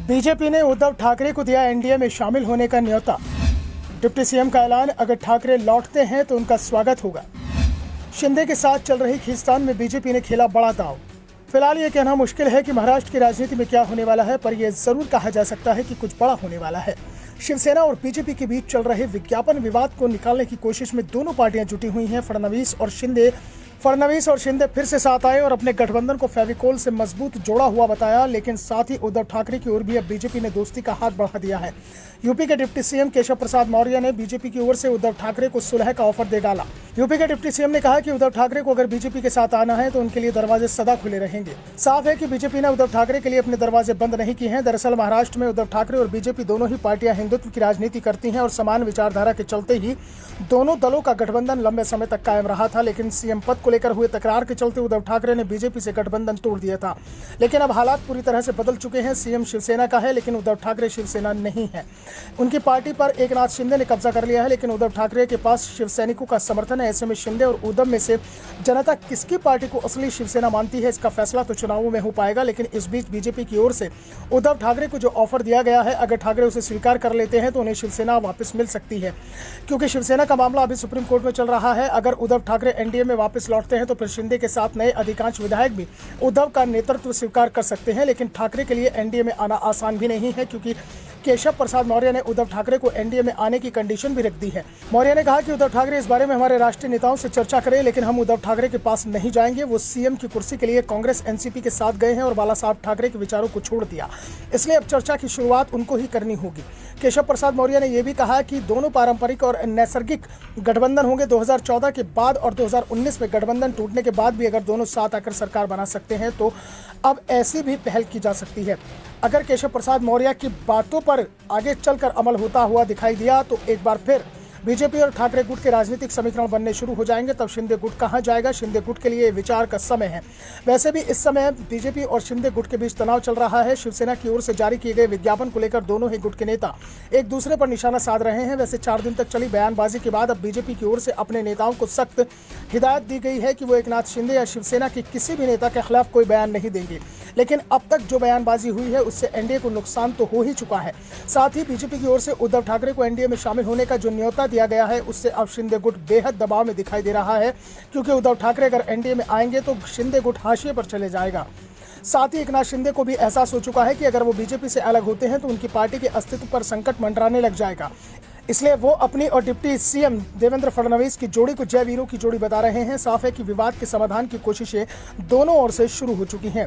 BJP ने उद्धव ठाकरे को दिया एनडीए में शामिल होने का न्योता। डिप्टी सीएम का ऐलान, अगर ठाकरे लौटते हैं तो उनका स्वागत होगा। शिंदे के साथ चल रही खींचतान में बीजेपी ने खेला बड़ा दांव। फिलहाल ये कहना मुश्किल है कि महाराष्ट्र की राजनीति में क्या होने वाला है, पर यह जरूर कहा जा सकता है कि कुछ बड़ा होने वाला है। शिवसेना और बीजेपी के बीच चल रहे विज्ञापन विवाद को निकालने की कोशिश में दोनों पार्टियां जुटी हुई हैं। फडणवीस और शिंदे फिर से साथ आए और अपने गठबंधन को फेविकोल से मजबूत जोड़ा हुआ बताया, लेकिन साथ ही उद्धव ठाकरे की ओर भी अब बीजेपी ने दोस्ती का हाथ बढ़ा दिया है। यूपी के डिप्टी सीएम केशव प्रसाद मौर्य ने बीजेपी की ओर से उद्धव ठाकरे को सुलह का ऑफर दे डाला। यूपी के डिप्टी सीएम ने कहा कि उद्धव ठाकरे को अगर बीजेपी के साथ आना है तो उनके लिए दरवाजे सदा खुले रहेंगे। साफ है कि बीजेपी ने उद्धव ठाकरे के लिए अपने दरवाजे बंद नहीं किए हैं। दरअसल महाराष्ट्र में उद्धव ठाकरे और बीजेपी दोनों ही पार्टियां हिंदुत्व की राजनीति करती हैं और समान विचारधारा के चलते ही दोनों दलों का गठबंधन लंबे समय तक कायम रहा था। लेकिन सीएम पद को लेकर हुए तकरार के चलते उद्धव ठाकरे ने बीजेपी से गठबंधन तोड़ दिया था। लेकिन अब हालात पूरी तरह से बदल चुके हैं। सीएम शिवसेना का है, लेकिन उद्धव ठाकरे शिवसेना नहीं है। उनकी पार्टी पर एकनाथ शिंदे ने कब्जा कर लिया है, लेकिन उद्धव ठाकरे के पास शिवसैनिकों का समर्थन है। ऐसे में शिंदे और उद्धव में से जनता किसकी पार्टी को असली शिवसेना मानती है, इसका फैसला तो चुनावों में हो पाएगा। लेकिन इस बीच बीजेपी की ओर से उद्धव ठाकरे को जो ऑफर दिया गया है, अगर ठाकरे उसे स्वीकार कर लेते हैं तो उन्हें शिवसेना वापस मिल सकती है, क्योंकि शिवसेना का मामला अभी सुप्रीम कोर्ट में चल रहा है। अगर उद्धव ठाकरे एनडीए में वापस लौटते हैं तो फिर शिंदे के साथ नए अधिकांश विधायक भी उद्धव का नेतृत्व स्वीकार कर सकते हैं। लेकिन ठाकरे के लिए एनडीए में आना आसान भी नहीं है, क्योंकि केशव प्रसाद मौर्य ने उद्धव ठाकरे को एनडीए में आने की कंडीशन भी रख दी है। मौर्य ने कहा कि उद्धव ठाकरे इस बारे में हमारे राष्ट्रीय नेताओं से चर्चा करें, लेकिन हम उद्धव ठाकरे के पास नहीं जाएंगे। वो सीएम की कुर्सी के लिए कांग्रेस एनसीपी के साथ गए हैं और बाला साहब ठाकरे के विचारों को छोड़ दिया, इसलिए अब चर्चा की शुरुआत उनको ही करनी होगी। केशव प्रसाद मौर्य ने यह भी कहा कि दोनों पारंपरिक और नैसर्गिक गठबंधन होंगे। 2014 के बाद और 2019 में गठबंधन टूटने के बाद भी अगर दोनों साथ आकर सरकार बना सकते हैं तो अब ऐसी भी पहल की जा सकती है। अगर केशव प्रसाद मौर्य की बातों पर आगे चलकर अमल होता हुआ दिखाई दिया तो एक बार फिर बीजेपी और ठाकरे गुट के राजनीतिक समीकरण बनने शुरू हो जाएंगे। तब शिंदे गुट कहां जाएगा? शिंदे गुट के लिए विचार का समय है। वैसे भी इस समय बीजेपी और शिंदे गुट के बीच तनाव चल रहा है। शिवसेना की ओर से जारी किए गए विज्ञापन को लेकर दोनों ही गुट के नेता एक दूसरे पर निशाना साध रहे हैं। वैसे 4 दिन तक चली बयानबाजी के बाद अब बीजेपी की ओर से अपने नेताओं को सख्त हिदायत दी गई है कि वो एकनाथ शिंदे या शिवसेना के किसी भी नेता के खिलाफ कोई बयान नहीं देंगे। लेकिन अब तक जो बयानबाजी हुई है उससे एनडीए को नुकसान तो हो ही चुका है। साथ ही बीजेपी की ओर से उद्धव ठाकरे को एनडीए में शामिल होने का जो न्योता दिया गया है, उससे अब शिंदे गुट बेहद दबाव में दिखाई दे रहा है, क्योंकि उद्धव ठाकरे अगर एनडीए में आएंगे तो शिंदे गुट हाशिए पर चले जाएगा। साथ ही एकनाथ शिंदे को भी एहसास हो चुका है कि अगर वो बीजेपी से अलग होते हैं तो उनकी पार्टी के अस्तित्व पर संकट मंडराने लग जाएगा। इसलिए वो अपनी और डिप्टी सीएम देवेंद्र फडणवीस की जोड़ी को जय वीरों की जोड़ी बता रहे हैं। साफ है कि विवाद के समाधान की कोशिशें दोनों ओर से शुरू हो चुकी हैं।